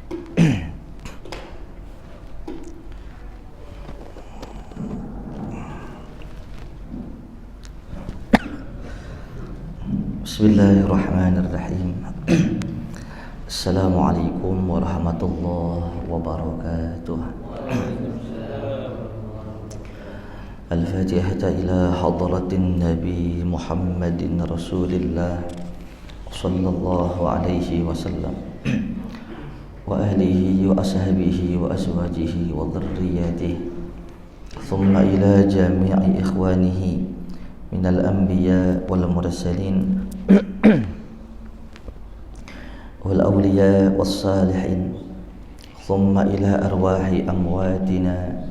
Bismillahirrahmanirrahim. Assalamualaikum warahmatullahi wabarakatuh. Al-Fatihah ila hadratin Nabi Muhammadin Rasulillah sallallahu alaihi wasallam wa ahlihi wa ashabihi wa azwajihi wa dhurriyyatihi thumma ila jami'i ikhwanihi minal anbiya wal mursalin wal awliya was salihin thumma ila arwahi amwatina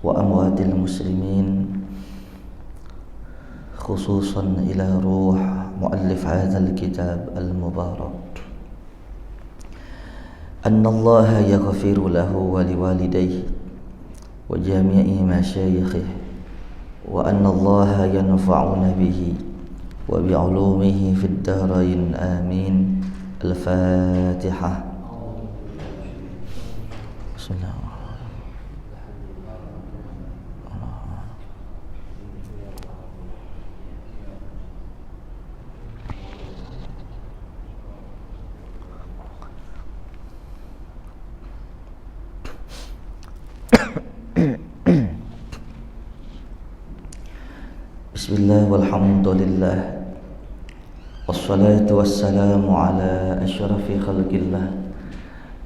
wa amwatil muslimin khususan ila ruh muallif hadzal kitab al mubarak anna Allah yaghfiru lahu wa liwalidayhi wa jami'i masyayikhihi wa anna Allah yanfa'una bihi wa bi'ulumihi fid darain amin. Al-Fatihah. Bismillah walhamdulillah wassalatu wassalamu ala asyrafi khalqillah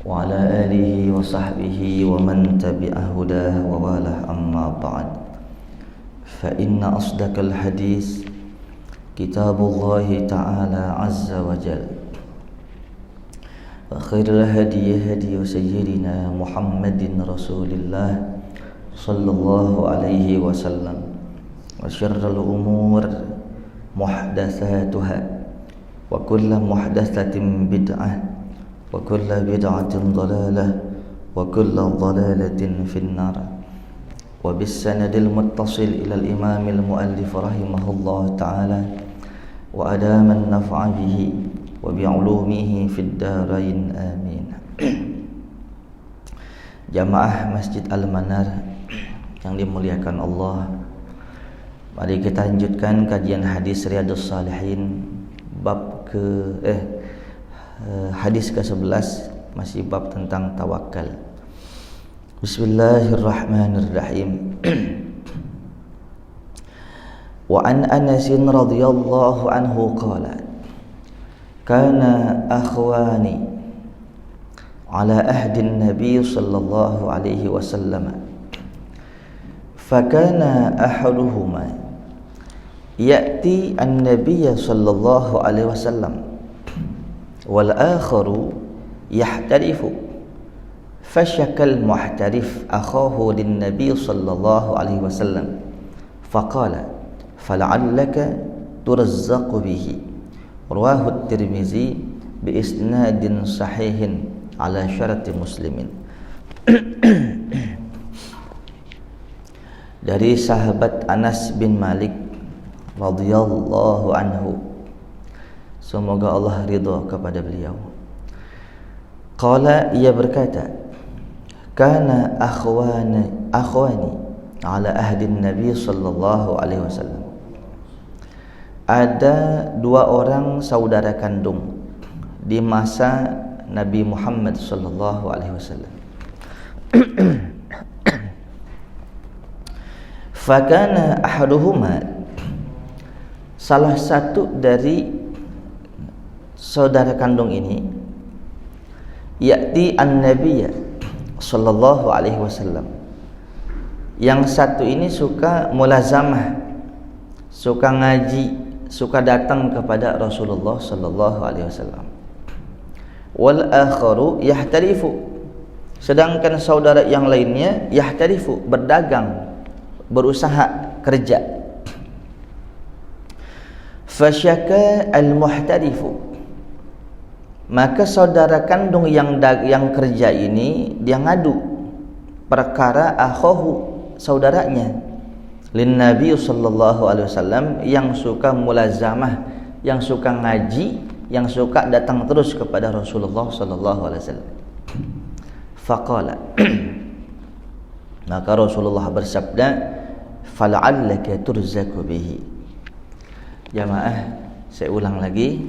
wa ala alihi wa sahbihi wa man tabi'ah hudah wa walah amma ba'd. Fa inna asdaqal hadis kitabullah ta'ala azza wa jalla wa khairul hadi hadi sayyidina Muhammadin Rasulillah sallallahu alaihi wasallam wa syarrul umur muhdatsatuha wa kullu muhdatsatin bid'ah wa kullu bid'atin dhalalah wa kullu dhalalatin finnar. Wa bis sanadil muttasil ila al imam al muallif rahimahullah ta'ala wa adama an naf'a bihi wa bi 'ulumihi fid darain amin. Jamaah Masjid Al-Manar yang dimuliakan Allah, mari kita lanjutkan kajian hadis Riyadhus Shalihin bab hadis ke-11, masih bab tentang tawakal. Bismillahirrahmanirrahim. Wa an Anas radhiyallahu anhu qala kana akhwani ala ahdi an-nabi sallallahu alaihi wasallam fakana ahaduhuma ya'ti an-nabiy sallallahu alaihi wasallam wal akharu yahtarifu fashakal muhtarif akhahu lin-nabiy sallallahu alaihi wasallam faqala fal'allaka turazzaqu bihi. Rawahu at-Tirmizi bi isnadin sahihin ala syarati Muslimin. Dari sahabat Anas bin Malik radhiyallahu anhu, semoga Allah ridha kepada beliau. Qala, ia berkata, kana akhwani ala ahdi Nabi sallallahu alaihi wasallam. Ada dua orang saudara kandung di masa Nabi Muhammad sallallahu alaihi wasallam. Fakana ahaduhuma, salah satu dari saudara kandung ini, ya'ti an-nabiyya sallallahu alaihi wasallam. Yang satu ini suka mulazamah, suka ngaji, suka datang kepada Rasulullah sallallahu alaihi wasallam. Wal akharu yahtarifu, sedangkan saudara yang lainnya yahtarifu, berdagang, berusaha, kerja. Fasyaka al-muhtarifu, maka saudara kandung yang kerja ini dia ngadu perkara akhahu, saudaranya, lin Nabi sallallahu alaihi wasallam, yang suka mulazamah, yang suka ngaji, yang suka datang terus kepada Rasulullah sallallahu alaihi wasallam. Faqala maka Rasulullah bersabda, fala'allaka turzaku bihi. Jamaah, saya ulang lagi.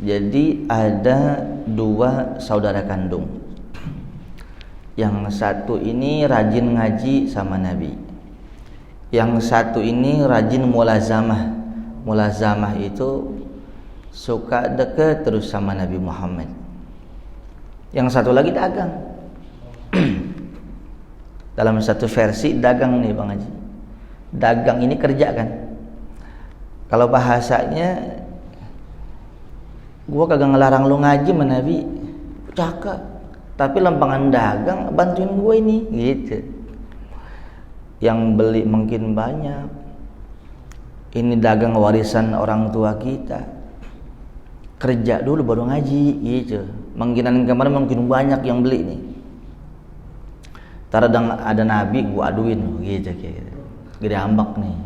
Jadi ada dua saudara kandung. Yang satu ini rajin ngaji sama Nabi. Yang satu ini rajin mulazamah. Mulazamah itu suka dekat terus sama Nabi Muhammad. Yang satu lagi dagang. Dalam satu versi dagang nih Bang Haji. Dagang ini kerja kan. Kalau bahasanya, gua kagak ngelarang lu ngaji sama Nabi, cakep. Tapi lempangan dagang bantuin gue ini, gitu. Yang beli mungkin banyak. Ini dagang warisan orang tua kita. Kerja dulu baru ngaji, gitu. Mungkinan kemarin mungkin banyak yang beli nih. Ntar ada Nabi, gue aduin, gitu. Gede ambak nih.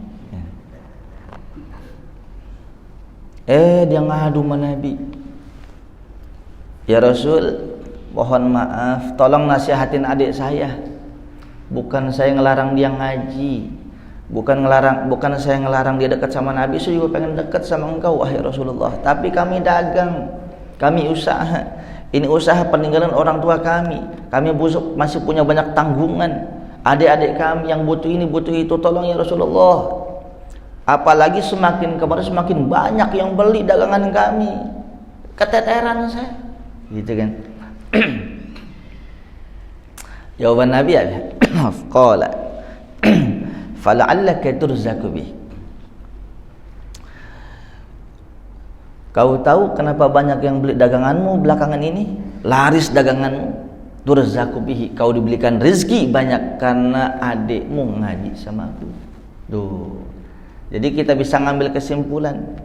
Dia ngadu sama Nabi. Ya Rasul, mohon maaf, tolong nasihatin adik saya. Bukan saya ngelarang dia ngaji, bukan saya ngelarang dia dekat sama Nabi. Saya juga pengen dekat sama engkau, wahai Rasulullah. Tapi kami dagang, kami usaha. Ini usaha peninggalan orang tua kami. Kami masih punya banyak tanggungan. Adik-adik kami yang butuh ini, butuh itu. Tolong ya Rasulullah. Apalagi semakin kemarin semakin banyak yang beli dagangan kami. Keteteran saya. Gitu kan. Jawaban Nabi ada. Qala fala'allaka turzaku bih. Kau tahu kenapa banyak yang beli daganganmu belakangan ini? Laris daganganmu. Turzaku bihi, kau dibelikan rezeki banyak karena adikmu ngaji sama aku. Tuh. Jadi kita bisa ngambil kesimpulan,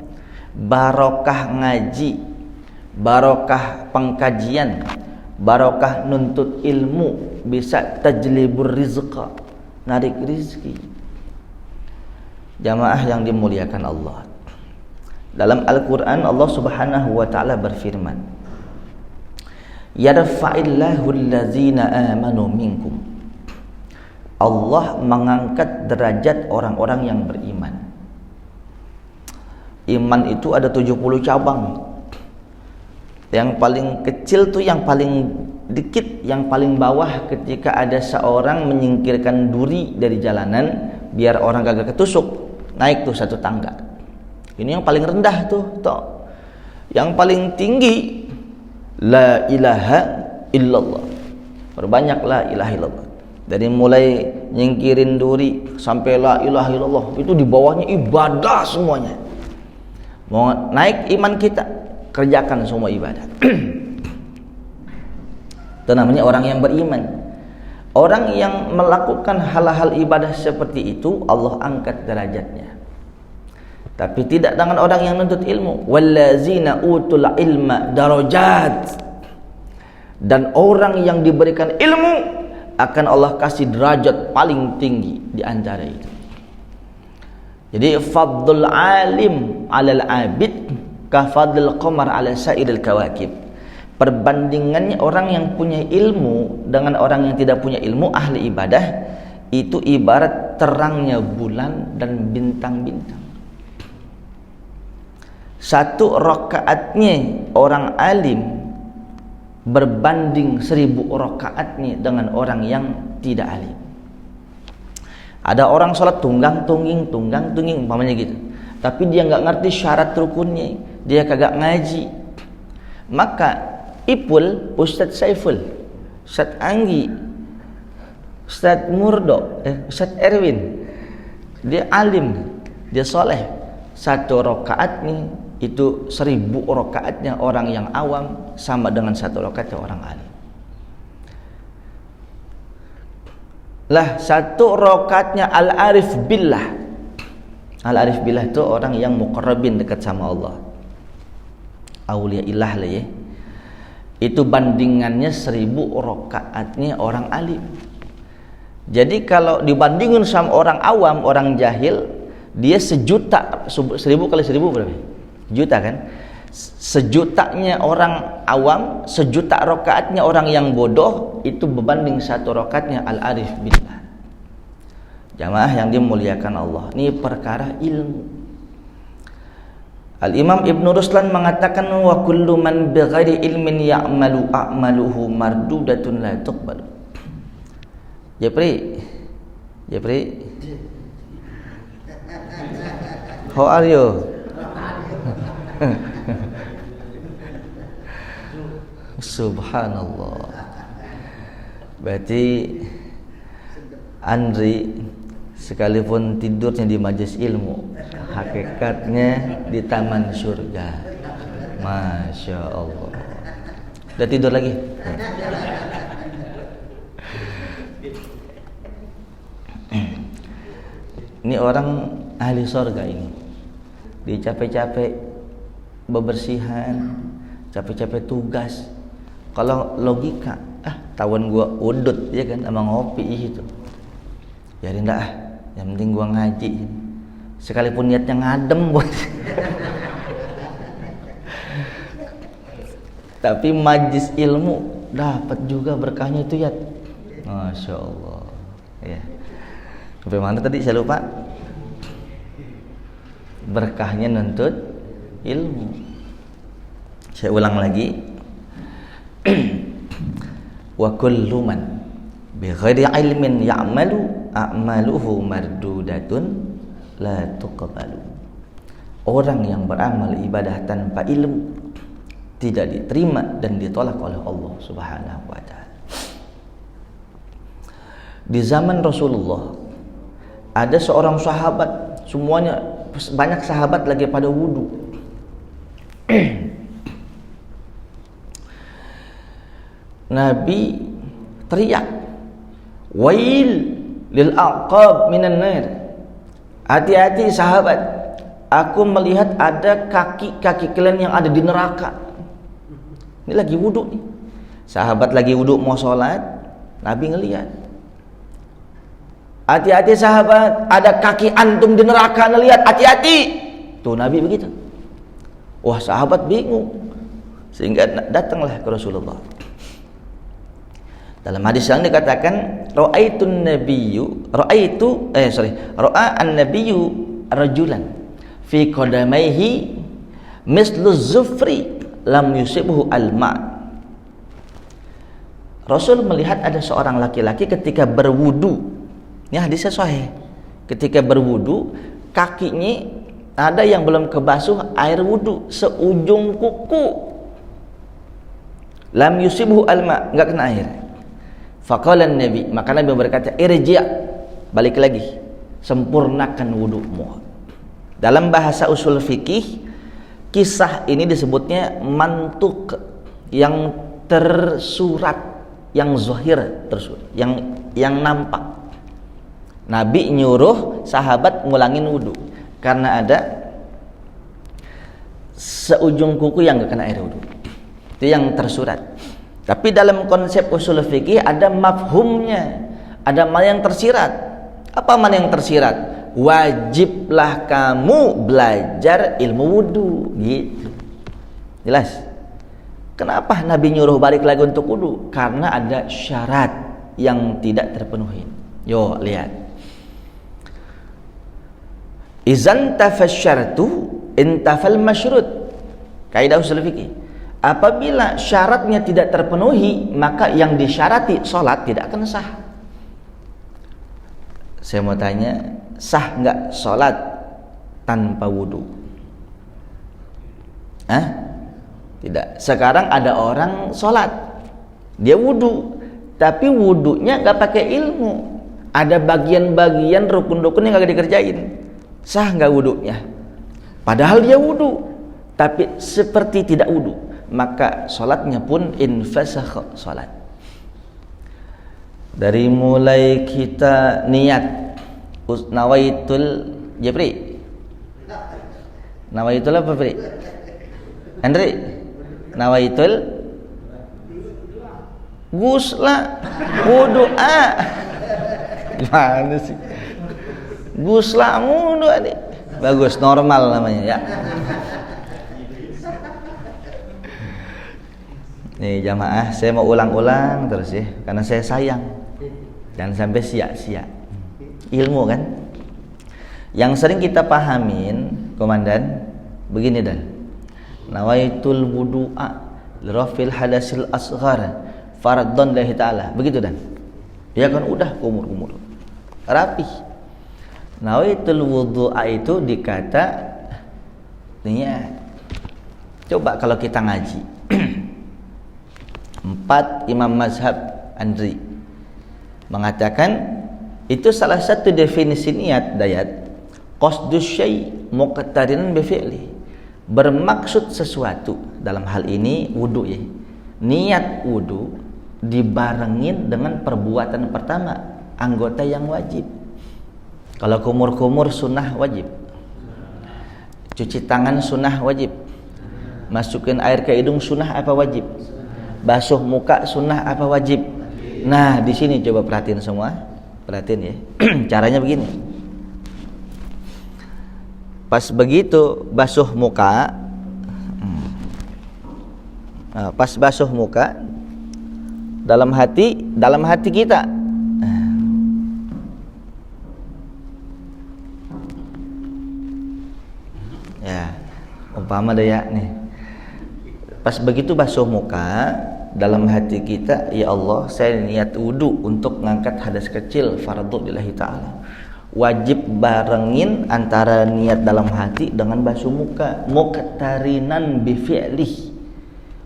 barokah ngaji, barokah pengkajian, barokah nuntut ilmu bisa tajlibur rizqa, narik rizki. Jamaah yang dimuliakan Allah, dalam Al-Quran Allah Subhanahu wa ta'ala berfirman, yarfa'illahu allazina amanu minkum. Allah mengangkat derajat orang-orang yang beriman. Iman itu ada 70 cabang. Yang paling kecil tuh yang paling dikit, yang paling bawah ketika ada seorang menyingkirkan duri dari jalanan biar orang kagak ketusuk, naik tuh satu tangga. Ini yang paling rendah tuh. Yang paling tinggi la ilaha illallah. Perbanyak la ilaha illallah. Dari mulai nyingkirin duri sampai la ilaha illallah, itu di bawahnya ibadah semuanya. Mau naik iman kita, kerjakan semua ibadah. Itu namanya orang yang beriman. Orang yang melakukan hal-hal ibadah seperti itu, Allah angkat derajatnya. Tapi tidak dengan orang yang menuntut ilmu. Wallazina utul ilma darajat. Dan orang yang diberikan ilmu akan Allah kasih derajat paling tinggi di antara itu. Jadi fadlul alim 'alal 'abid ka fadlil qamar 'ala sa'iril kawakib. Perbandingannya orang yang punya ilmu dengan orang yang tidak punya ilmu, ahli ibadah, itu ibarat terangnya bulan dan bintang-bintang. Satu rakaatnya orang alim berbanding 1000 rakaatnya dengan orang yang tidak alim. Ada orang sholat tunggang tungging umpamanya gitu, tapi dia nggak ngerti syarat rukunnya, dia kagak ngaji. Maka Ipul, Ustadz Saiful, Ustadz Anggi, Ustadz Murdo, Ustadz Erwin, dia alim, dia soleh. Satu rakaat nih itu 1000 rakaatnya orang yang awam sama dengan satu rakaatnya orang alim. Lah satu rakaatnya al-arif billah. Al-arif billah itu orang yang muqarrabin, dekat sama Allah, aulia ilah lah ya. Itu bandingannya 1000 rakaatnya orang alim. Jadi kalau dibandingin sama orang awam, orang jahil, dia 1.000.000 kali 1000 berapa? Juta kan? Sejutanya orang awam, sejuta rakaatnya orang yang bodoh itu berbanding satu rakaatnya al-arif billah. Jamaah yang dimuliakan Allah, ini perkara ilmu. Al-Imam Ibn Ruslan mengatakan wa kullu man bighairi ilmin ya'malu a'maluhu mardudatun la tuqbalu. Jepri, how are you? Subhanallah. Berarti Andri sekalipun tidurnya di majelis ilmu, hakikatnya di taman surga. Masya Allah. Udah tidur lagi? Ini orang ahli surga ini. Dicapek-capek bebersihan, capek-capek tugas. Kalau logika, tawan gua udut ya kan sama ngopi itu. Biarin dah, yang penting gua ngaji. Sekalipun niatnya ngadem buat. Tapi majlis ilmu dapat juga berkahnya itu ya. Masya Allah. Ya. Sampai mana tadi saya lupa. Berkahnya nuntut ilmu. Saya ulang lagi. Wa kullu man bighairi ilmin ya'malu a'maluhu mardudatun la tuqbalu. Orang yang beramal ibadah tanpa ilmu tidak diterima dan ditolak oleh Allah Subhanahu wa taala. Di zaman Rasulullah ada seorang sahabat, semuanya banyak sahabat lagi pada wudu. Nabi teriak, "Wail lil aqab minan nar." Hati-hati sahabat, aku melihat ada kaki-kaki kalian yang ada di neraka. Ini lagi wudu nih. Sahabat lagi wudu mau sholat, Nabi ngelihat. Hati-hati sahabat, ada kaki antum di neraka, ngelihat, hati-hati. Tuh Nabi begitu. Wah, sahabat bingung. Sehingga datanglah ke Rasulullah. Dalam hadis yang dikatakan, ra'a an-nabiyyu rajulan fi qadamaihi mislu zufri lam yusibhu al-ma'. Rasul melihat ada seorang laki-laki ketika berwudu. Ini hadisnya sahih. Ketika berwudu, kakinya ada yang belum kebasuh air wudu seujung kuku. Lam yusibhu al-ma', enggak kena air. Faqala Nabi, maka Nabi berkata, irji', balik lagi, sempurnakan wudumu. Dalam bahasa usul fikih, kisah ini disebutnya mantuk, yang tersurat, yang zahir, tersurat, yang nampak. Nabi nyuruh sahabat ngulangin wudu karena ada seujung kuku yang enggak kena air wudu. Itu yang tersurat. Tapi dalam konsep usul fikih ada mafhumnya, ada mana yang tersirat. Apa mana yang tersirat? Wajiblah kamu belajar ilmu wudu, gitu. Jelas? Kenapa Nabi nyuruh balik lagi untuk wudu? Karena ada syarat yang tidak terpenuhi. Yo, lihat. Izan tafasyartu intafal masyrut. Kaidah usul fikih. Apabila syaratnya tidak terpenuhi, maka yang disyarati sholat tidak akan sah. Saya mau tanya, sah nggak sholat tanpa wudu? Tidak. Sekarang ada orang sholat, dia wudu, tapi wudunya nggak pakai ilmu. Ada bagian-bagian rukun-rukun yang nggak dikerjain. Sah nggak wudunya? Padahal dia wudu, tapi seperti tidak wudu. Maka sholatnya pun infasakh sholat. Dari mulai kita niat nawaitul Jepri, nawaitul apa Pri? Andri, nawaitul gusla wudu'a. Gimana sih? Gusla wudu adik. Bagus, normal namanya ya. Nih jamaah, saya mau ulang-ulang terus ya, karena saya sayang. Jangan sampai sia-sia. Ilmu kan? Yang sering kita pahamin, komandan, begini dan. Nawaitul wudu'a lirafil hadasil asghar fardhon lillahi ta'ala. Begitu dan. Ya kan udah kumur-kumur. Rapi. Nawaitul wudu'a itu dikata niat. Coba kalau kita ngaji. 4 imam mazhab Andri mengatakan itu salah satu definisi niat dayat qasdus syai' muqtarinan bi fi'li, bermaksud sesuatu. Dalam hal ini wudu ya, niat wudu dibarengin dengan perbuatan pertama, anggota yang wajib. Kalau kumur-kumur sunnah wajib, cuci tangan sunnah wajib, masukin air ke hidung sunnah apa wajib, basuh muka sunnah apa wajib. Nah di sini coba perhatiin semua, perhatiin ya. Caranya begini. Pas begitu basuh muka, pas basuh muka, dalam hati kita ya umpama deh ya nih, pas begitu basuh muka, dalam hati kita, ya Allah saya niat wudu untuk ngangkat hadas kecil fardhu lillahi ta'ala. Wajib barengin antara niat dalam hati dengan basuh muka, muqtarinan bi fi'lih,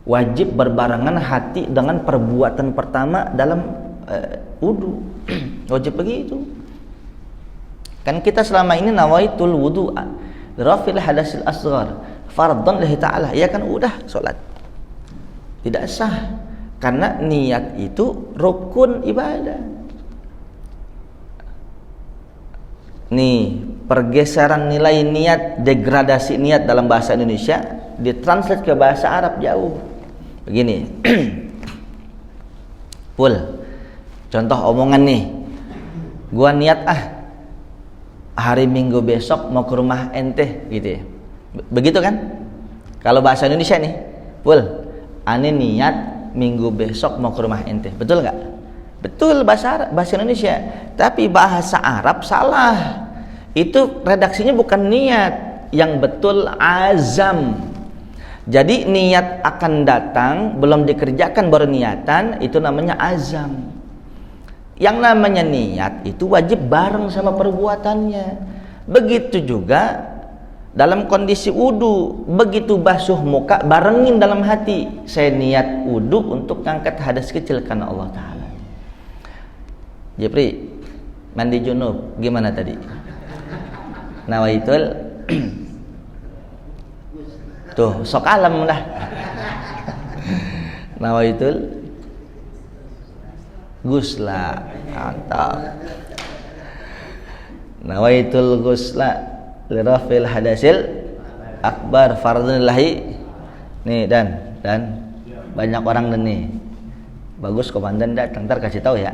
wajib berbarengan hati dengan perbuatan pertama dalam wudu. Wajib begitu kan. Kita selama ini nawaitul wudu'a rafil hadasil asghar fardhon lillahi ta'ala, ya kan udah sholat tidak sah karena niat itu rukun ibadah. Nih pergeseran nilai niat, degradasi niat dalam bahasa Indonesia ditranslate ke bahasa Arab jauh. Begini. Pul, contoh omongan nih, gua niat hari Minggu besok mau ke rumah ente gitu ya. Begitu kan? Kalau bahasa Indonesia nih, Pul, ane niat Minggu besok mau ke rumah ente. Betul nggak? Betul bahasa Arab, bahasa Indonesia. Tapi bahasa Arab salah. Itu redaksinya bukan niat, yang betul azam. Jadi niat akan datang, belum dikerjakan baru niatan, itu namanya azam. Yang namanya niat itu wajib bareng sama perbuatannya. Begitu juga dalam kondisi wudu, begitu basuh muka barengin dalam hati, saya niat wudu untuk ngangkat hadas kecil karena Allah Ta'ala. Jepri, mandi junub gimana tadi? Nawaitul tuh sok alam lah. Nawaitul gusla, mantap. Nawaitul gusla lirafil hadasil akbar fardhulillahi. Nih dan banyak orang nih. Bagus komandan datang, ntar kasih tahu ya.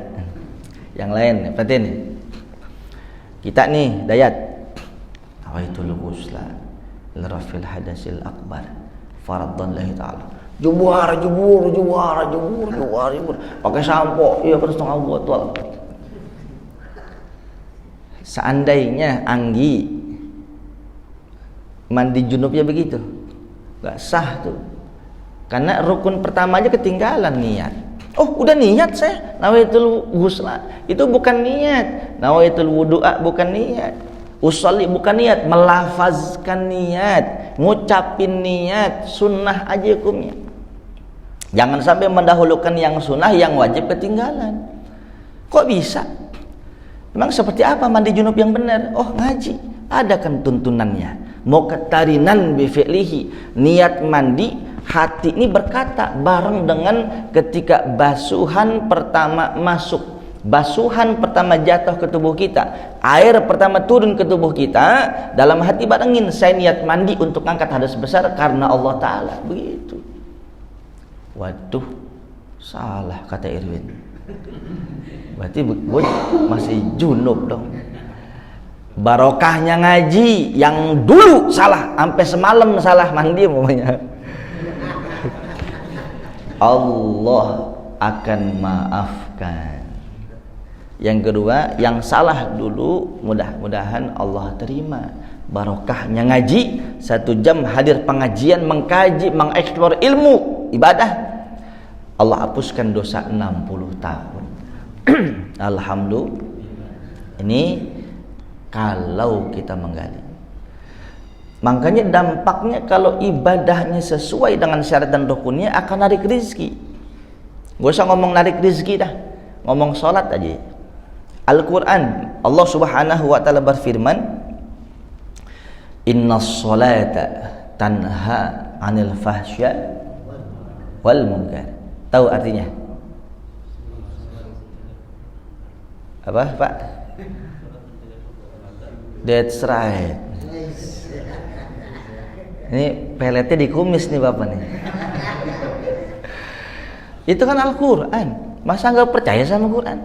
Yang lain, perhatiin nih. Kita nih dayat. Nawaitul ghusla lirafil hadasil akbar fardhulillahi ta'ala. Jubur. Pakai sampo, iya kan setengah botol. Seandainya Anggi mandi junubnya begitu, nggak sah tuh. Karena rukun pertama aja ketinggalan niat. Oh udah niat saya nawaitul ghusla, itu bukan niat. Nawaitul wudu'a bukan niat. Usolli bukan niat. Melafazkan niat, ngucapin niat, sunnah aja hukumnya. Jangan sampai mendahulukan yang sunnah, yang wajib ketinggalan. Kok bisa? Memang seperti apa mandi junub yang benar? Oh ngaji, ada kan tuntunannya. Muqtarinan bi fi'lihi, niat mandi hati ini berkata bareng dengan ketika basuhan pertama masuk, basuhan pertama jatuh ke tubuh kita, air pertama turun ke tubuh kita, dalam hati barengin saya niat mandi untuk angkat hadas besar karena Allah Ta'ala. Begitu. Waduh, salah kata Irwin. Berarti gue masih junub dong. Barokahnya ngaji yang dulu salah, sampai semalam salah mandi umpamanya. Allah akan maafkan. Yang kedua, yang salah dulu mudah-mudahan Allah terima. Barokahnya ngaji, 1 jam hadir pengajian, mengkaji, mengeksplor ilmu ibadah, Allah hapuskan dosa 60 tahun. Alhamdulillah. Ini kalau kita menggali. Makanya dampaknya kalau ibadahnya sesuai dengan syarat dan rukunnya akan narik rizki. Gak usah ngomong narik rizki dah, ngomong sholat aja. Al-Quran, Allah subhanahu wa ta'ala berfirman, innas sholata tanha anil fahsya wal munkar. Tahu artinya? Apa Pak? That's right. Ini peletnya di kumis nih Bapak nih. Itu kan Al-Quran. Masa nggak percaya sama Quran?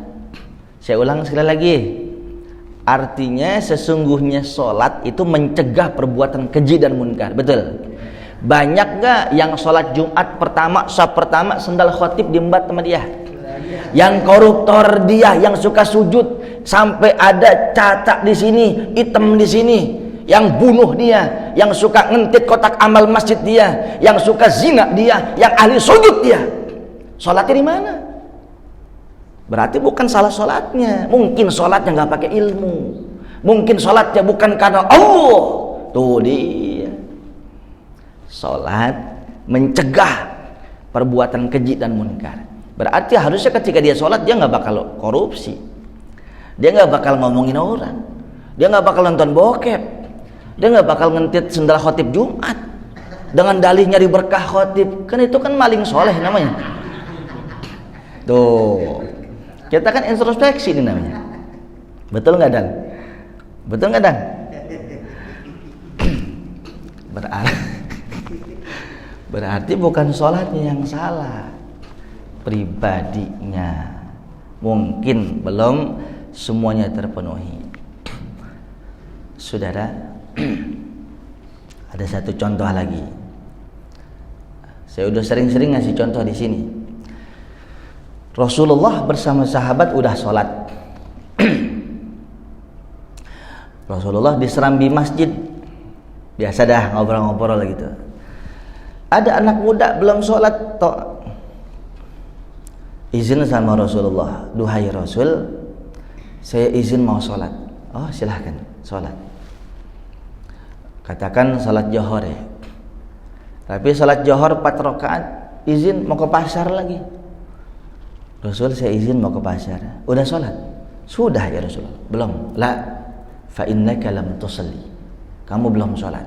Saya ulang sekali lagi. Artinya sesungguhnya sholat itu mencegah perbuatan keji dan munkar. Betul? Banyak gak yang sholat Jumat pertama, saf pertama, sendal khotib diembat sama dia? Yang koruptor dia, yang suka sujud sampai ada cacat di sini, hitam di sini, yang bunuh dia, yang suka ngentit kotak amal masjid dia, yang suka zina dia, yang ahli sujud dia. Sholatnya di mana? Berarti bukan salah sholatnya. Mungkin sholatnya nggak pakai ilmu. Mungkin sholatnya bukan karena Allah. Tuh dia. Sholat mencegah perbuatan keji dan munkar. Berarti harusnya ketika dia sholat dia nggak bakal korupsi. Dia nggak bakal ngomongin orang. Dia nggak bakal nonton bokep. Dia nggak bakal ngentit sendal khotib Jumat dengan dalih nyari berkah khotib. Kan itu kan maling soleh namanya. Tuh. Kita kan introspeksi ini namanya. Betul nggak Dan? Betul nggak Dan? Berarti bukan sholatnya yang salah, pribadinya. Mungkin belum semuanya terpenuhi. Saudara, ada satu contoh lagi. Saya udah sering-sering ngasih contoh di sini. Rasulullah bersama sahabat udah sholat. Rasulullah di serambi masjid. Biasa dah ngobrol-ngobrol gitu. Ada anak muda belum sholat, toh izin sama Rasulullah, duhai Rasul, saya izin mau sholat. Oh silahkan sholat. Katakan sholat johor ya. Tapi sholat johor 4 rakaat, izin mau ke pasar lagi. Rasul, saya izin mau ke pasar. Udah sholat? Sudah ya Rasulullah. Belum. La fa innaka lam tusalli. Kamu belum sholat.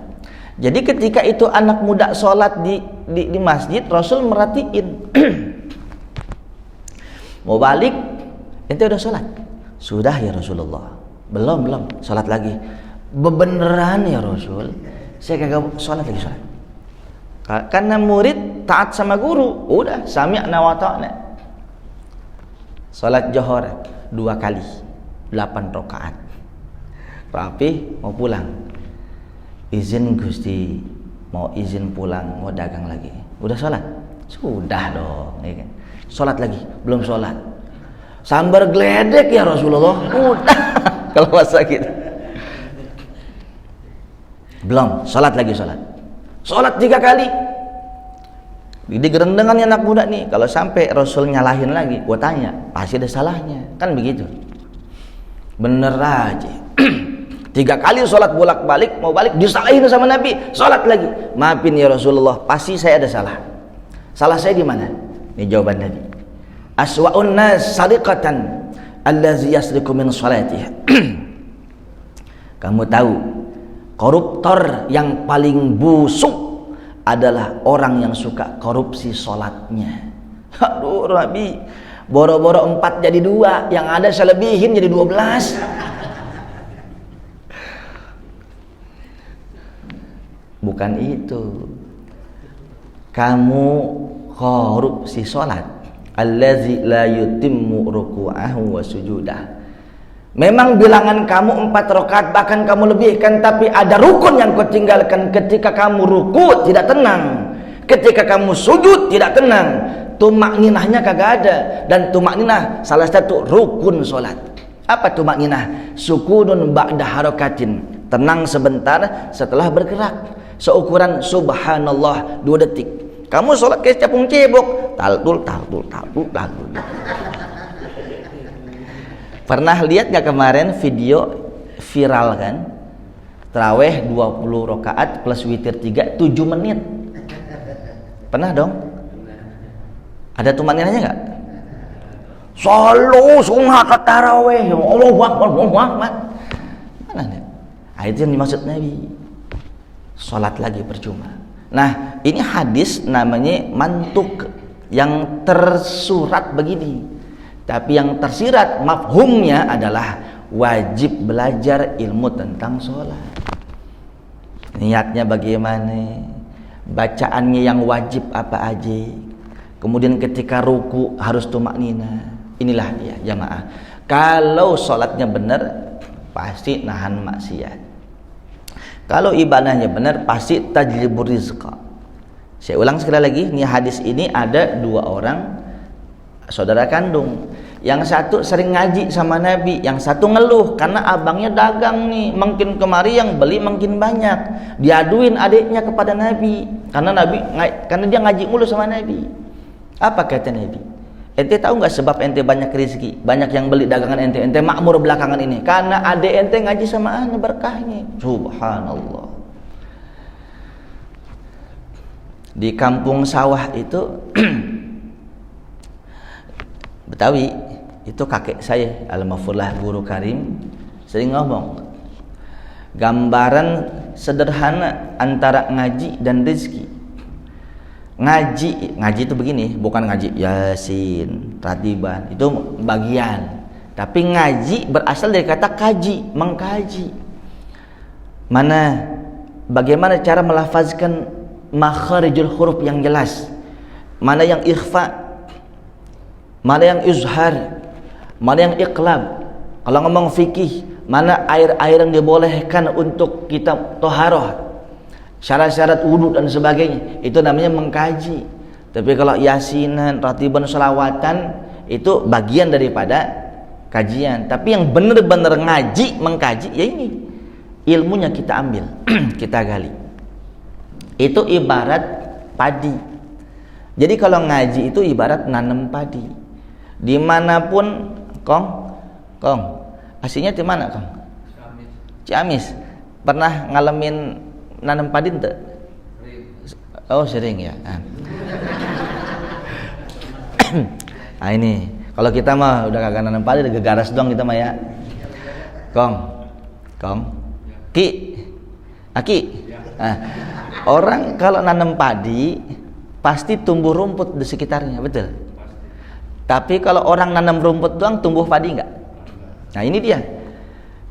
Jadi ketika itu anak muda sholat di masjid, Rasul merhatiin. Mau balik, ente udah sholat? Sudah ya Rasulullah. Belum. Sholat lagi. Beneran ya Rasul? Saya kagak sholat lagi sholat. Karena murid taat sama guru. Udah, sami'na wa ta'na. Salat johor 2 kali 8 rakaat. Rapi mau pulang. Izin Gusti, mau izin pulang, mau dagang lagi. Udah sholat? Sudah dong, ya kan? Sholat lagi? Belum sholat. Sambar geledek ya Rasulullah. Udah. Kalau masa gitu. Belum, sholat lagi sholat. Sholat 3 kali. Digerendengannya anak muda nih. Kalau sampai Rasul nyalahin lagi, gua tanya, pasti ada salahnya. Kan begitu. Bener aja. 3 kali sholat bolak-balik, mau balik disalahin sama Nabi. Sholat lagi. Maafin ya Rasulullah, pasti saya ada salah. Salah saya di mana? Ini jawaban Nabi. Aswa'un nas sariqatan allazi yasriqu min salatih. Kamu tahu, koruptor yang paling busuk adalah orang yang suka korupsi sholatnya. Aduh Nabi, boro-boro 4 jadi 2, yang ada saya lebihin jadi 12. Bukan itu. Kamu korupsi sholat. Allazi la yutimmu ruku'ahu wa sujudah. Memang bilangan kamu 4 rakaat, bahkan kamu lebihkan, tapi ada rukun yang kau tinggalkan. Ketika kamu ruku tidak tenang, ketika kamu sujud tidak tenang, tumakninahnya kagak ada. Dan tumakninah salah satu rukun sholat. Apa tumakninah? Sukunun ba'da harakatin, tenang sebentar setelah bergerak, seukuran subhanallah 2 detik. Kamu sholat kayak capung cebok, taltul. Pernah lihat gak kemarin video viral kan? Tarawih 20 rakaat plus witir 3, 7 menit. Pernah dong? Ada tumakninahnya gak? Selalu sunat tarawih, Allahu Akbar, Allahu Akbar. Mana nih? Nah, itu yang dimaksud Nabi. Salat lagi percuma. Nah, ini hadis namanya mantuk, yang tersurat begini. Tapi yang tersirat mafhumnya adalah wajib belajar ilmu tentang sholat. Niatnya bagaimana? Bacaannya yang wajib apa aja? Kemudian ketika ruku harus tumaknina. Inilah dia jamaah. Kalau sholatnya benar, pasti nahan maksiat. Kalau ibadahnya benar, pasti tajlibur rizqa. Saya ulang sekali lagi, nih hadis ini ada 2 orang saudara kandung. Yang satu sering ngaji sama Nabi, yang satu ngeluh karena abangnya dagang nih, makin kemari yang beli makin banyak. Diaduin adiknya kepada Nabi karena dia ngaji mulu sama Nabi. Apa kata Nabi? Ente tahu nggak sebab ente banyak rezeki, banyak yang beli dagangan ente makmur belakangan ini? Karena adik ente ngaji sama ana berkahnya. Subhanallah. Di kampung sawah itu Betawi, itu kakek saya almarhumlah Guru Karim sering ngomong, gambaran sederhana antara ngaji dan rezeki. Ngaji itu begini, bukan ngaji Yasin, Ratiban, itu bagian. Tapi ngaji berasal dari kata kaji, mengkaji. Bagaimana cara melafazkan makharijul huruf yang jelas, mana yang ikhfa, mana yang izhar, mana yang iqlab. Kalau ngomong fikih, mana air-air yang dibolehkan untuk kita toharoh, syarat-syarat wudhu dan sebagainya, itu namanya mengkaji. Tapi kalau yasinan, ratiban, selawatan, itu bagian daripada kajian. Tapi yang benar-benar ngaji, mengkaji, ya ini ilmunya kita ambil, kita gali. Itu ibarat padi. Jadi kalau ngaji itu ibarat nanam padi. Dimanapun, Kong, aslinya di mana, Kong? Ciamis. Pernah ngalamin nanam padi ente? Oh sering ya. Nah ini, kalau kita mah udah kagak nanam padi, udah gegaras dong kita mah ya. Kong, Aki. Nah, orang kalau nanam padi pasti tumbuh rumput di sekitarnya, betul? Tapi kalau orang nanam rumput doang, tumbuh padi enggak? Nah ini dia.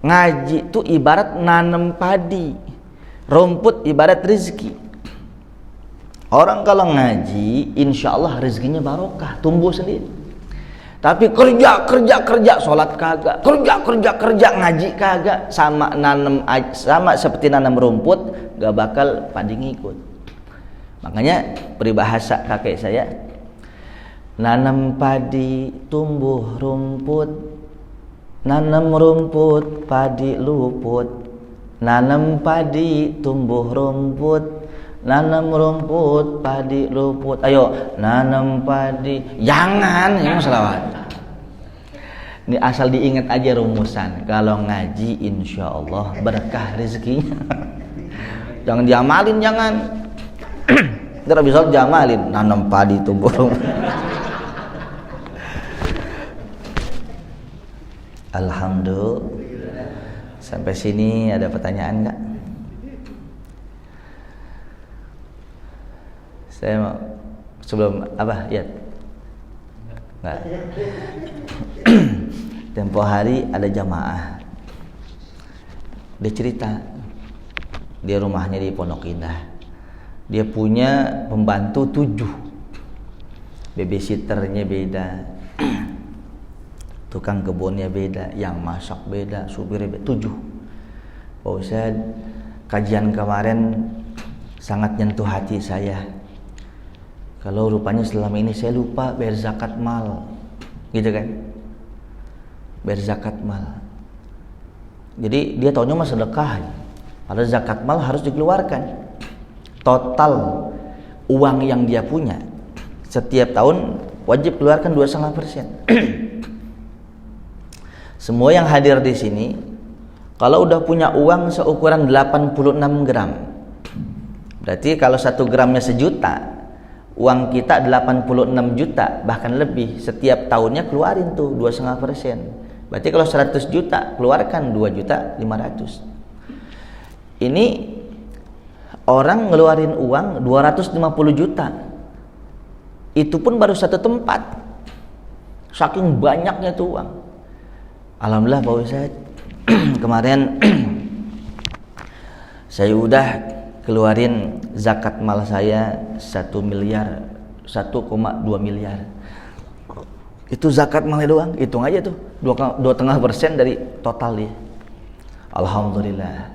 Ngaji itu ibarat nanam padi, rumput ibarat rezeki. Orang kalau ngaji, insya Allah rezekinya barokah, tumbuh sendiri. Tapi kerja, sholat kagak, kerja, ngaji kagak, sama seperti nanam rumput, gak bakal padi ngikut. Makanya peribahasa kakek saya, nanam padi tumbuh rumput, nanam rumput padi luput, nanam padi tumbuh rumput, nanam rumput padi luput. Ayo nanam padi, jangan yang selawat. Ini asal diingat aja rumusan. Kalau ngaji insya Allah berkah rezekinya. Jangan diamalin, jangan. Ntar bisa diamalin, nanam padi tumbuh rumput. Alhamdulillah. Sampai sini ada pertanyaan enggak? Saya mau sebelum apa ya? Enggak. Tempo hari ada jamaah. Dia cerita di rumahnya di Pondok Indah. Dia punya pembantu 7. Babysitternya beda. Tukang kebunnya beda, yang masak beda, supirnya beda, 7. Pak Ustadz, kajian kemarin sangat nyentuh hati saya. Kalau rupanya selama ini saya lupa bayar zakat mal, gitu kan? Bayar zakat mal. Jadi dia taunya mah sedekah. Padahal zakat mal harus dikeluarkan. Total uang yang dia punya setiap tahun wajib keluarkan 2,5%. Semua yang hadir di sini kalau udah punya uang seukuran 86 gram, berarti kalau 1 gramnya sejuta, uang kita 86 juta bahkan lebih, setiap tahunnya keluarin tuh 2,5%. Berarti kalau 100 juta keluarkan 2.500.000. Ini orang ngeluarin uang 250 juta. Itu pun baru satu tempat. Saking banyaknya tuh uang. Alhamdulillah Pak Ustadz, kemarin saya udah keluarin zakat mal saya 1 miliar, 1,2 miliar. Itu zakat mal doang, hitung aja tuh 2,5% dari total dia. Alhamdulillah.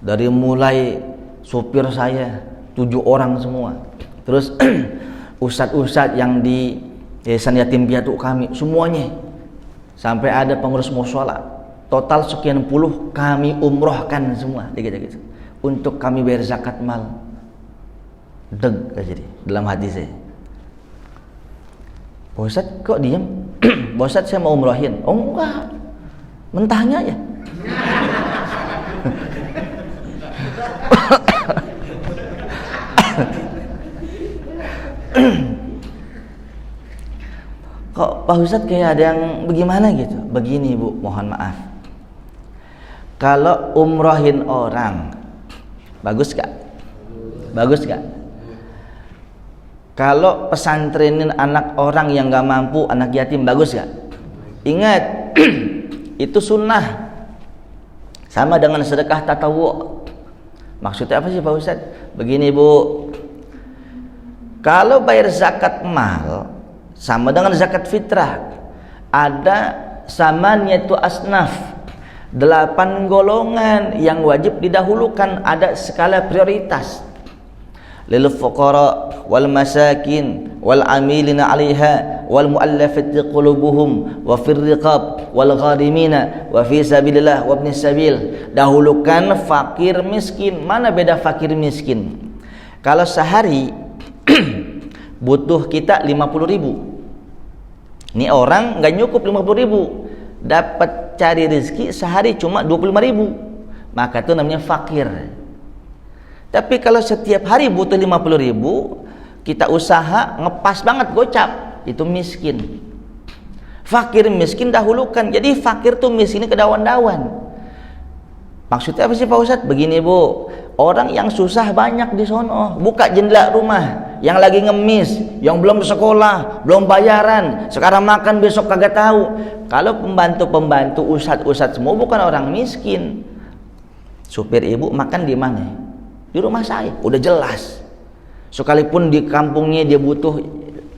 Dari mulai supir saya 7 orang semua, terus ustadz-ustadz yang di Yayasan Yatim Piatu kami semuanya, sampai ada pengurus mushola, total sekian puluh kami umrohkan semua gitu untuk kami bayar zakat mal. Deg aja deh dalam hati saya. Pak Ustadz kok diam? Pak Ustadz saya mau umrohin. Oh enggak, mentahnya aja. Kok Pak Ustadz kayak ada yang bagaimana gitu? Begini Bu, mohon maaf. Kalau umrohin orang, bagus gak? Bagus gak? Kalau pesantrenin anak orang yang gak mampu, anak yatim, bagus gak? Ingat, itu sunnah. Sama dengan sedekah tatawu. Maksudnya apa sih Pak Ustadz? Begini Bu, kalau bayar zakat mal sama dengan zakat fitrah, ada samanya itu asnaf, 8 golongan yang wajib didahulukan, ada skala prioritas. Lil fuqara wal masakin wal amilina 'alaiha wal muallafati qulubuhum wa fir riqab wal gharimina wa fi sabilillah wa ibnis sabil. Dahulukan fakir miskin. Mana beda fakir miskin? Kalau sehari butuh kita 50.000. Ini orang nggak nyukup 50.000, dapat cari rezeki sehari cuma 25.000, maka itu namanya fakir. Tapi kalau setiap hari butuh 50.000, kita usaha ngepas banget gocap, itu miskin. Fakir miskin dahulukan. Jadi fakir tuh miskin kedawan-dawan. Maksudnya apa sih Pak Ustadz? Begini Bu, orang yang susah banyak di sono, buka jendela rumah, yang lagi ngemis, yang belum sekolah, belum bayaran, sekarang makan besok kagak tahu. Kalau pembantu-pembantu ustadz semua bukan orang miskin. Supir ibu makan di mana? Di rumah saya, udah jelas. Sekalipun di kampungnya dia butuh,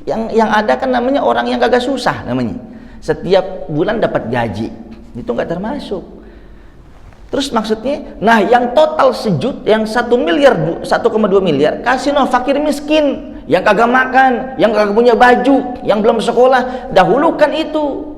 yang ada kan namanya orang yang kagak susah namanya. Setiap bulan dapat gaji, itu nggak termasuk. Terus maksudnya, nah yang total yang 1 miliar, 1,2 miliar kasih no fakir miskin, yang kagak makan, yang kagak punya baju, yang belum sekolah, dahulukan itu.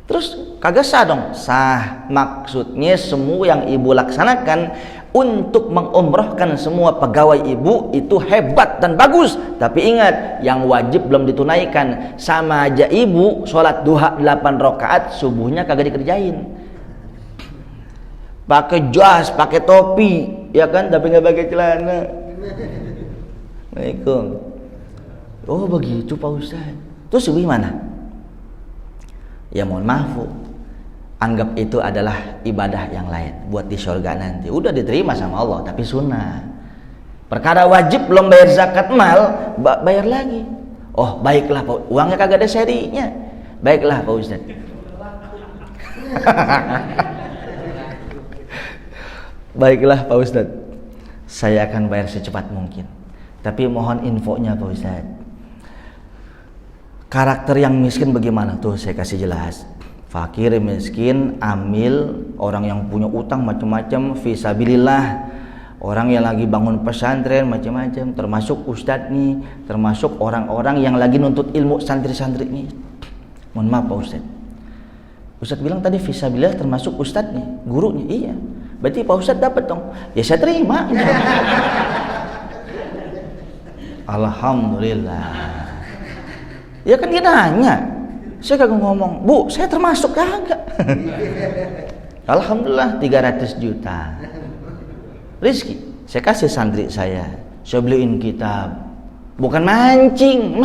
Terus kagak sah dong? Sah. Maksudnya semua yang ibu laksanakan untuk mengumrohkan semua pegawai ibu itu hebat dan bagus. Tapi ingat, yang wajib belum ditunaikan. Sama aja ibu sholat duha 8 rakaat, subuhnya kagak dikerjain. Pakai jas, pakai topi, ya kan, tapi nggak pakai celana. Assalamualaikum. Oh begitu Pak Ustadz. Terus gimana? Ya mohon maaf Bu, anggap itu adalah ibadah yang lain buat di surga nanti. Udah diterima sama Allah, tapi sunnah. Perkara wajib belum bayar zakat mal, bayar lagi. Oh baiklah Pak, uangnya kagak ada serinya. Baiklah Pak Ustadz. Baiklah Pak Ustadz, saya akan bayar secepat mungkin. Tapi mohon infonya Pak Ustadz. Karakter yang miskin bagaimana? Tuh saya kasih jelas. Fakir, miskin, amil, orang yang punya utang macam-macam, fisabilillah, orang yang lagi bangun pesantren macam-macam, termasuk ustadz nih, termasuk orang-orang yang lagi nuntut ilmu santri-santri nih. Mohon maaf Pak Ustadz. Ustadz bilang tadi fisabilillah termasuk ustadz nih, gurunya. Iya. Berarti Pak Ustadz dapat dong. Ya saya terima. Alhamdulillah. Ya kan dia nanya. Saya kagak ngomong, "Bu, saya termasuk kagak?" Alhamdulillah 300 juta. Rizki, saya kasih santri saya beliin kitab. Bukan mancing.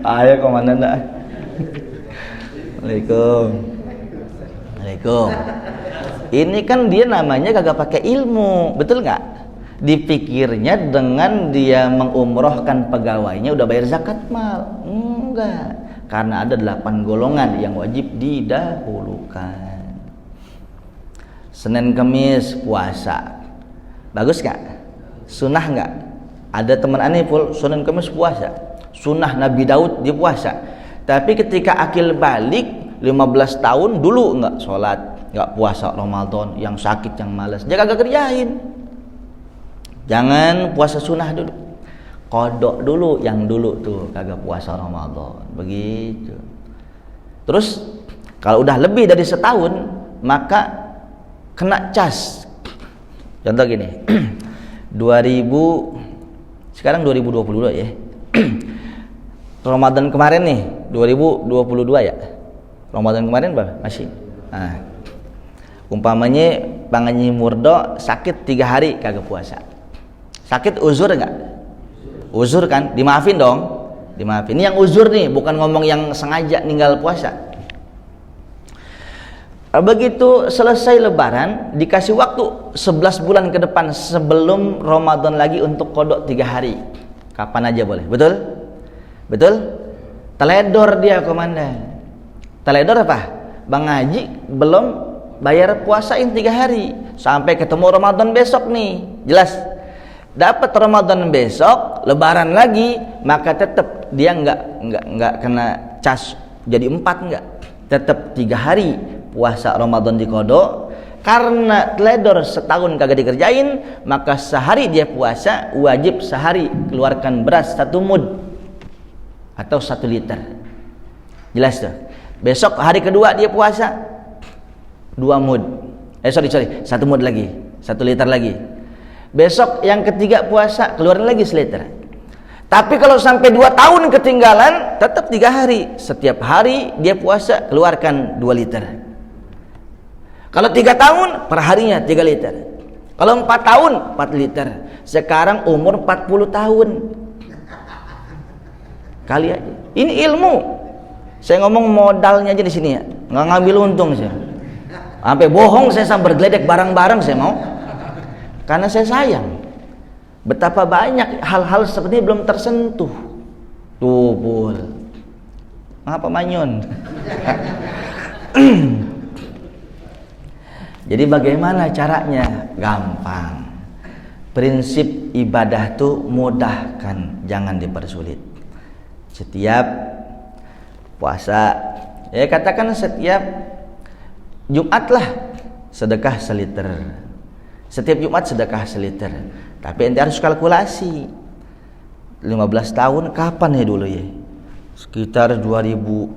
Ayo komandan dah. Waalaikumsalam. Ini kan dia namanya kagak pakai ilmu, betul nggak? Dipikirnya dengan dia mengumrohkan pegawainya udah bayar zakat mal. Enggak, karena ada 8 golongan yang wajib didahulukan. Senin Kamis puasa, bagus nggak? Sunnah nggak? Ada teman aneh pul Senin Kamis puasa, sunnah Nabi Daud dia puasa. Tapi ketika akil balik 15 tahun dulu nggak sholat, nggak puasa Ramadan, yang sakit yang malas dia kagak kerjain. Jangan puasa sunnah dulu, kodok dulu yang dulu tuh kagak puasa Ramadan, begitu. Terus kalau udah lebih dari setahun maka kena cas. Contoh gini, sekarang 2022 ya. Ramadan kemarin nih 2022 ya. Ramadan kemarin masih. Nah, umpamanya Bang Haji Murdo sakit 3 hari kagak puasa. Sakit uzur enggak? Uzur kan? Dimaafin dong. Dimaafin. Ini yang uzur nih, bukan ngomong yang sengaja ninggal puasa. Begitu selesai lebaran, dikasih waktu 11 bulan ke depan sebelum Ramadan lagi untuk kodok 3 hari. Kapan aja boleh. Betul? Betul? Teledor dia komandan. Teledor apa? Bang Haji belum bayar puasain 3 hari sampai ketemu Ramadan besok nih. Jelas? Dapat Ramadan besok, lebaran lagi, maka tetap dia enggak kena cas jadi 4 enggak. Tetap 3 hari puasa Ramadan dikodok. Karena teledor setahun kagak dikerjain, maka sehari dia puasa wajib sehari keluarkan beras 1 mud atau 1 liter. Jelas tuh. Besok hari kedua dia puasa 2 mud. 1 mud lagi, 1 liter lagi. Besok yang ketiga puasa keluarin lagi 1 liter. Tapi kalau sampai 2 tahun ketinggalan tetap 3 hari. Setiap hari dia puasa keluarkan 2 liter. Kalau 3 tahun perharinya 3 liter. Kalau 4 tahun 4 liter. Sekarang umur 40 tahun. Kali aja. Ini ilmu. Saya ngomong modalnya aja di sini ya. Nggak ngambil untung saya. Sampai bohong saya sampai bergeledek barang-barang saya mau. Karena saya sayang. Betapa banyak hal-hal seperti ini belum tersentuh. Tuh pul. Apa manyun? Jadi bagaimana caranya? Gampang. Prinsip ibadah tuh mudahkan, jangan dipersulit. Setiap puasa, ya katakan setiap Jumat lah sedekah 1 liter. Setiap Jumat sedekah 1 liter. Tapi ente harus kalkulasi 15 tahun kapan ya dulu ya? Sekitar 2000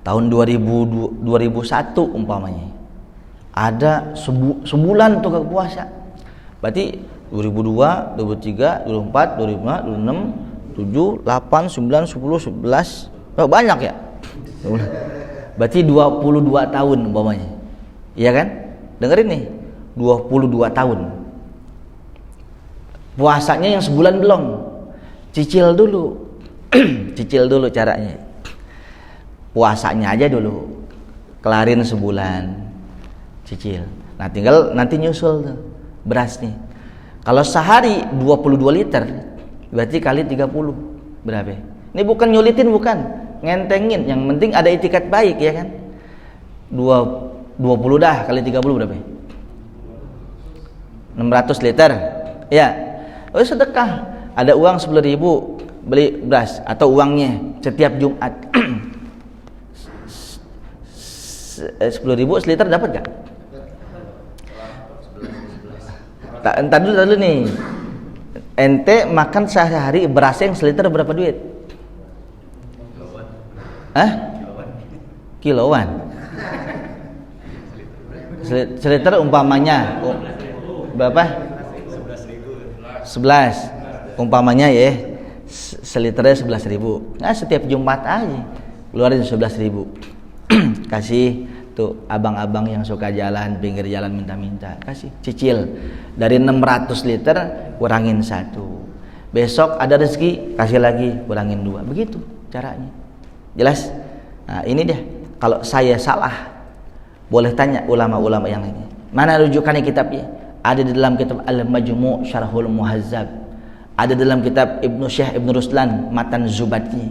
tahun 2001 umpamanya. Ada sebulan tuh kagak puasa. Berarti 2002, 2003, 2004, 2005, 2006, 7, 8, 9, 10, 11. Oh, banyak ya? Berarti 22 tahun umpamanya. Iya kan? Dengerin nih, 22 tahun. Puasanya yang sebulan belum. Cicil dulu. Cicil dulu caranya. Puasanya aja dulu. Kelarin sebulan. Cicil. Nah, tinggal nanti nyusul tuh beras nih. Kalau sehari 22 liter, berarti kali 30 berapa? Ini bukan nyulitin, bukan ngentengin. Yang penting ada itikat baik, ya kan? 20 dah kali 30 berapa? 600 liter. Ya. Oh, sedekah. Ada uang 10.000 beli beras atau uangnya setiap Jumat. 10.000 seliter dapat gak? Entar dulu nih. Ente makan sehari beras yang seliter berapa duit? Kiloan. Seliter umpamanya berapa? 11. Umpamanya ya, seliternya 11.000. Nah, setiap Jumat aja keluarin 11.000. Kasih tuh abang-abang yang suka jalan pinggir jalan minta-minta, kasih cicil dari 600 liter kurangin 1, besok ada rezeki kasih lagi kurangin 2, begitu caranya. Jelas? Nah ini dia, kalau saya salah boleh tanya ulama-ulama yang lainnya. Mana rujukannya kitabnya? Ada di dalam kitab Al-Majmu' Syarhul Muhazzab, ada dalam kitab Syekh Ibnu Ruslan Matan Zubati.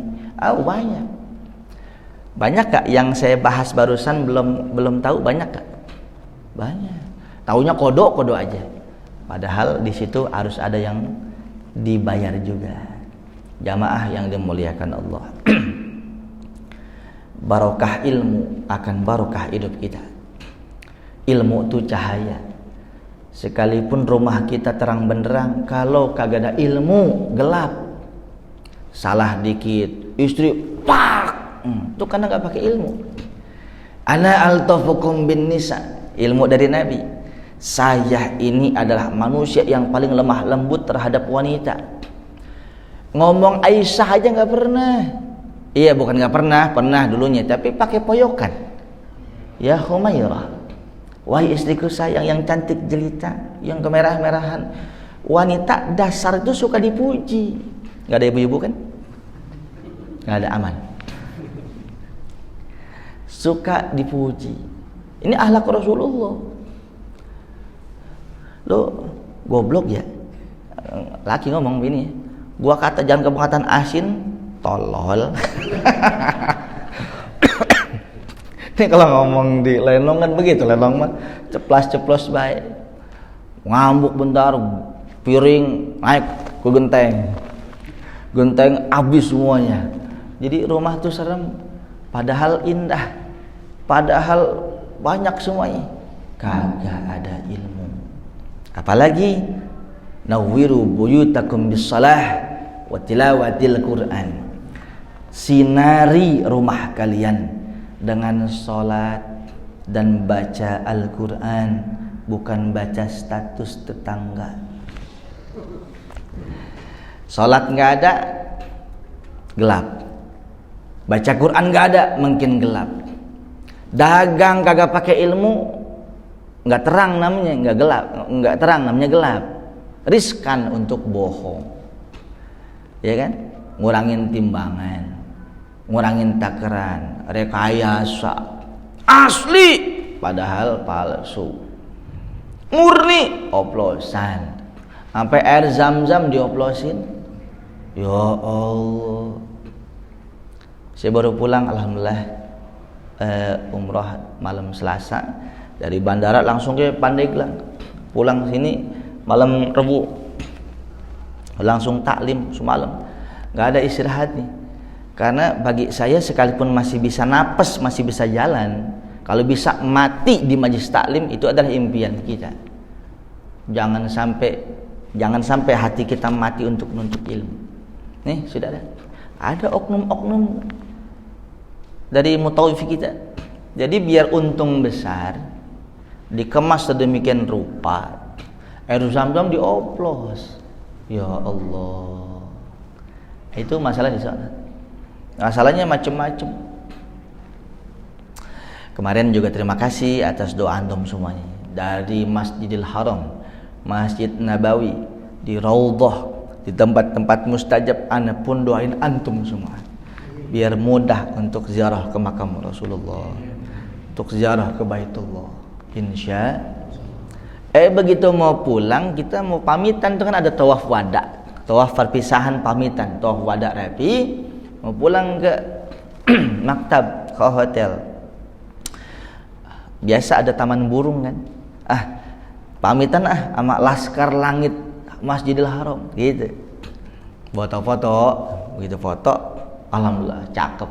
Banyak gak yang saya bahas barusan belum tahu? Banyak gak? Banyak. Taunya kodok aja. Padahal di situ harus ada yang dibayar juga. Jamaah yang dimuliakan Allah. Barokah ilmu akan barokah hidup kita. Ilmu itu cahaya. Sekalipun rumah kita terang benderang, kalau kagak ada ilmu gelap. Salah dikit, istri pak. Itu karena nggak pakai ilmu. Ana altafukum bin nisa, ilmu dari Nabi. Saya ini adalah manusia yang paling lemah lembut terhadap wanita. Ngomong Aisyah aja nggak pernah. Iya, bukan nggak pernah dulunya, tapi pakai poyokan. Ya Humairah, wahai istriku sayang yang cantik jelita, yang kemerah-merahan. Wanita dasar itu suka dipuji. Nggak ada ibu-ibu kan? Nggak ada, aman. Suka dipuji. Ini akhlak Rasulullah. Lo goblok ya? Laki ngomong begini, gua kata jangan kebangetan asin, tolol. Ini kalau ngomong di lenong kan begitu, lenong mah ceplas-ceplos baik. Ngambuk bentar, piring naik ke genteng habis semuanya. Jadi rumah tuh serem, padahal indah. Padahal banyak semuanya, kagak ada ilmu. Apalagi nawwiru buyutakum bisalah wa tilawatil Quran. Sinari rumah kalian dengan salat dan baca Al-Quran, bukan baca status tetangga. Salat nggak ada, gelap. Baca Quran nggak ada, mungkin gelap. Dagang kagak pakai ilmu, nggak terang namanya, nggak gelap, nggak terang namanya gelap. Riskan untuk bohong, ya kan? Ngurangin timbangan, ngurangin takaran, rekayasa, asli padahal palsu, murni oplosan, sampai air zam-zam dioplosin. Ya Allah, saya baru pulang alhamdulillah. Umrah malam Selasa dari bandara langsung ke Pandeglang, pulang sini malam Rebu, langsung taklim semalam, nggak ada istirahat nih. Karena bagi saya sekalipun masih bisa napas, masih bisa jalan, kalau bisa mati di majlis taklim itu adalah impian kita. Jangan sampai hati kita mati untuk menuntut ilmu. Nih sudah ada oknum-oknum dari mutawif kita. Jadi biar untung besar, dikemas sedemikian rupa, air zam-zam dioplos. Ya Allah, itu masalah di sana. Masalahnya macam-macam. Kemarin juga terima kasih atas doa antum semuanya dari Masjidil Haram, Masjid Nabawi, di Raudhah, di tempat-tempat mustajab. Ana pun doain antum semua biar mudah untuk ziarah ke makam Rasulullah, untuk ziarah ke Baitullah. Insya begitu mau pulang, kita mau pamitan itu kan ada tawaf wada, tawaf perpisahan pamitan, tawaf wada rapi, mau pulang ke maktab, ke hotel. Biasa ada taman burung kan, pamitan sama Laskar Langit Masjidil Haram gitu, foto-foto begitu, foto alhamdulillah cakep.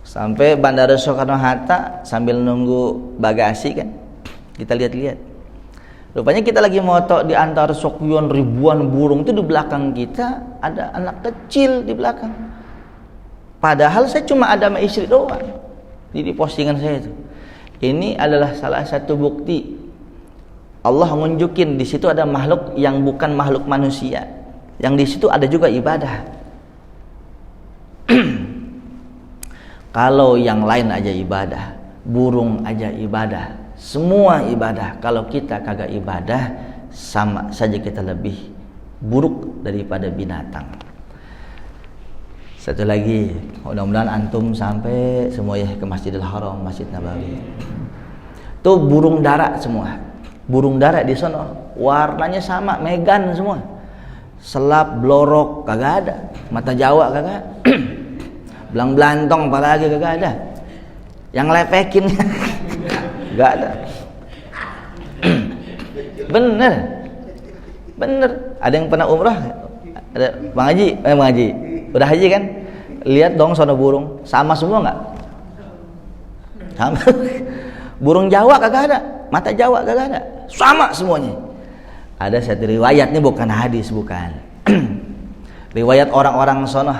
Sampai Bandara Soekarno-Hatta sambil nunggu bagasi kan, kita lihat-lihat. Rupanya kita lagi moto di antara sekian ribuan burung itu, di belakang kita ada anak kecil di belakang. Padahal saya cuma ada sama istri doang. Jadi postingan saya itu. Ini adalah salah satu bukti Allah nunjukin di situ ada makhluk yang bukan makhluk manusia. Yang di situ ada juga ibadah. Kalau yang lain aja ibadah, burung aja ibadah, semua ibadah. Kalau kita kagak ibadah, sama saja kita lebih buruk daripada binatang. Satu lagi, mudah-mudahan antum sampai semua ya ke Masjidil Haram, Masjid Nabawi. Tuh burung dara semua. Burung dara di sana warnanya sama, megan semua. Selap, blorok kagak ada, mata Jawa kagak. Belang belantong apalagi kagak ada. Yang lepekin enggak ada. Bener. Ada yang pernah umrah? Ada Bang Haji? Bang Haji. Udah haji kan? Lihat dong sono burung, sama semua enggak? Sama. Burung Jawa kagak ada, mata Jawa kagak ada. Sama semuanya. Ada satu riwayat, ini bukan hadis, bukan. Riwayat orang-orang sono.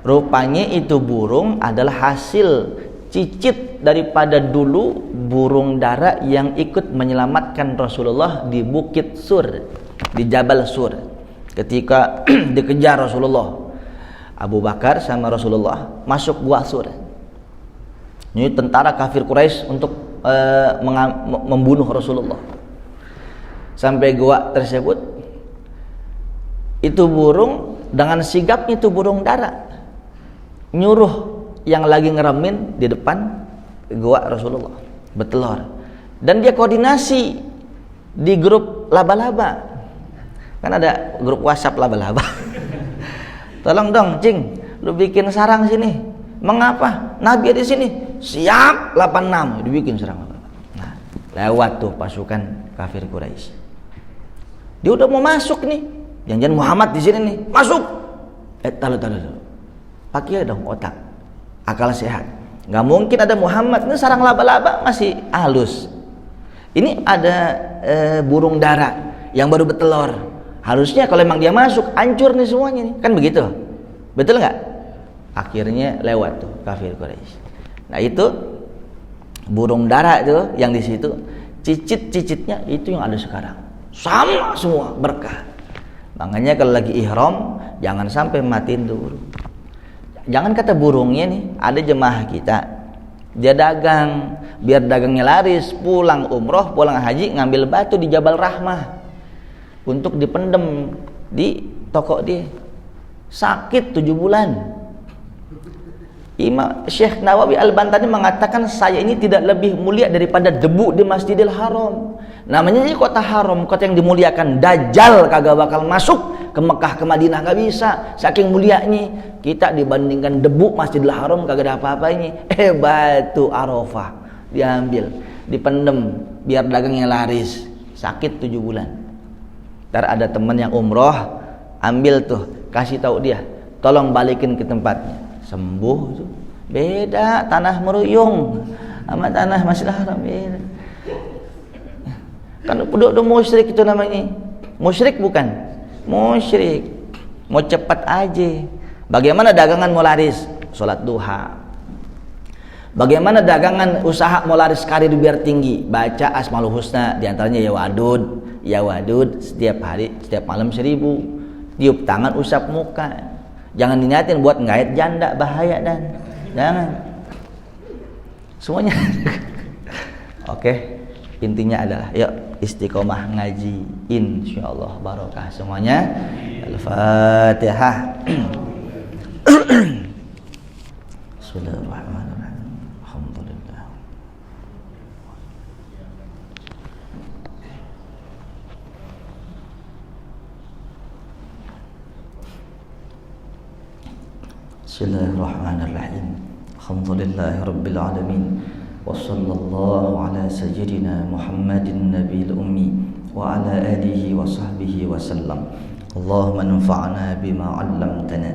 Rupanya itu burung adalah hasil cicit daripada dulu burung dara yang ikut menyelamatkan Rasulullah di Bukit Sur, di Jabal Sur. Ketika dikejar Rasulullah, Abu Bakar sama Rasulullah masuk gua Sur. Ini tentara kafir Quraisy untuk membunuh Rasulullah. Sampai gua tersebut, itu burung dengan sigapnya itu burung dara nyuruh yang lagi ngeremin di depan gua Rasulullah bertelur, dan dia koordinasi di grup laba-laba, kan ada grup WhatsApp laba-laba. Tolong dong Cing, lu bikin sarang sini. Mengapa? Nabi di sini. Siap. 86 dibikin sarang. Nah, lewat tuh pasukan kafir Quraisy. Dia udah mau masuk nih, jangan Muhammad di sini nih, masuk. Taruh. Pakai dong otak, akal sehat. Nggak mungkin ada Muhammad, ini sarang laba-laba masih halus. Ini ada burung dara yang baru bertelur. Harusnya kalau emang dia masuk, hancur nih semuanya nih, kan begitu? Betul nggak? Akhirnya lewat tuh kafir Quraisy. Nah itu burung dara tuh yang di situ, cicit-cicitnya itu yang ada sekarang. Sama semua berkah. Makanya kalau lagi ihram jangan sampai matiin dulu. Jangan kata burungnya nih, ada jemaah kita dia dagang, biar dagangnya laris, pulang umroh, pulang haji ngambil batu di Jabal Rahmah untuk dipendem di toko dia. Sakit 7 bulan. Imam Syekh Nawawi Al-Bantani mengatakan, saya ini tidak lebih mulia daripada debu di Masjidil Haram. Namanya ini kota haram, kota yang dimuliakan. Dajjal kagak bakal masuk ke Mekah, ke Madinah, gak bisa, saking mulianya. Kita dibandingkan debu Masjidil Haram kagak ada apa-apanya. Batu Arafah diambil, dipendem biar dagangnya laris. Sakit 7 bulan. Ntar ada teman yang umroh, ambil tuh, kasih tahu dia, tolong balikin ke tempatnya. Sembuh itu. Beda tanah meruyung sama tanah Masjidil Haram, beda. Kan udah musyrik itu namanya. Musyrik bukan? Musyrik. Mau cepat aja. Bagaimana dagangan mau laris? Sholat duha. Bagaimana dagangan usaha mau laris, karir biar tinggi? Baca Asmaul Husna, diantaranya ya wadud setiap hari, setiap malam 1000. Tiup tangan, usap muka. Jangan diniatin buat ngait janda, bahaya dan jangan. Semuanya. Oke. Intinya adalah yuk istiqomah ngaji, insyaallah barokah semuanya. Al-Fatihah. Bismillahirrahmanirrahim. Alhamdulillah. Bismillahirrahmanirrahim. Alhamdulillahirabbil alamin. وصلى الله على سيدنا محمد النبي الأمي وعلى آله وصحبه وسلم. اللهم انفعنا بما علمتنا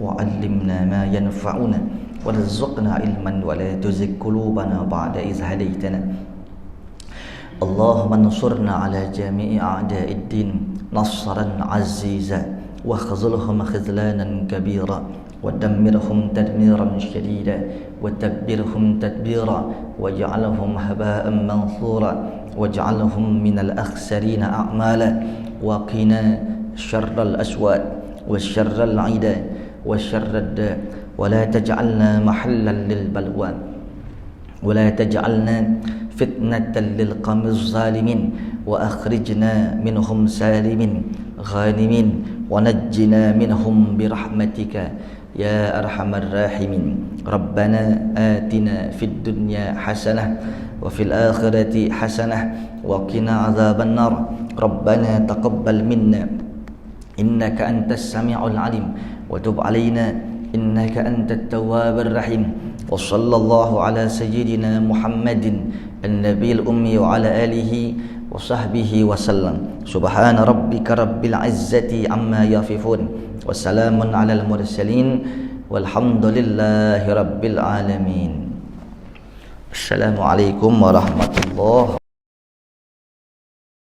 وعلمنا ما ينفعنا وارزقنا علما ولا تزغ قلوبنا بعد إذ هديتنا اللهم انصرنا على جميع أعداء الدين نصرا عزيزا واخذلهم خذلانا كبيرا ودمرهم تدميرا شديدا وتكبرهم تدبيرا واجعلهم هباء منثورا واجعلهم من الأخسرين أعمالا وقنا شر الأسواد وشر العدا وشر الداء ولا تجعلنا محلا للبلوى ولا تجعلنا فتنة للقوم الظالمين وأخرجنا منهم سالمين غانمين ونجنا منهم برحمتك يا أرحم الراحمين ربنا آتنا في الدنيا حسنة وفي الآخرة حسنة وقنا عذاب النار ربنا تقبل منا إنك أنت السميع العليم وتب علينا إنك أنت التواب الرحيم وصلى الله على سيدنا محمد النبي الأمي وعلى آله وصحبه وسلم سبحان ربك رب العزة عما يصفون وسلام على المرسلين والحمد لله رب العالمين. السلام عليكم ورحمة الله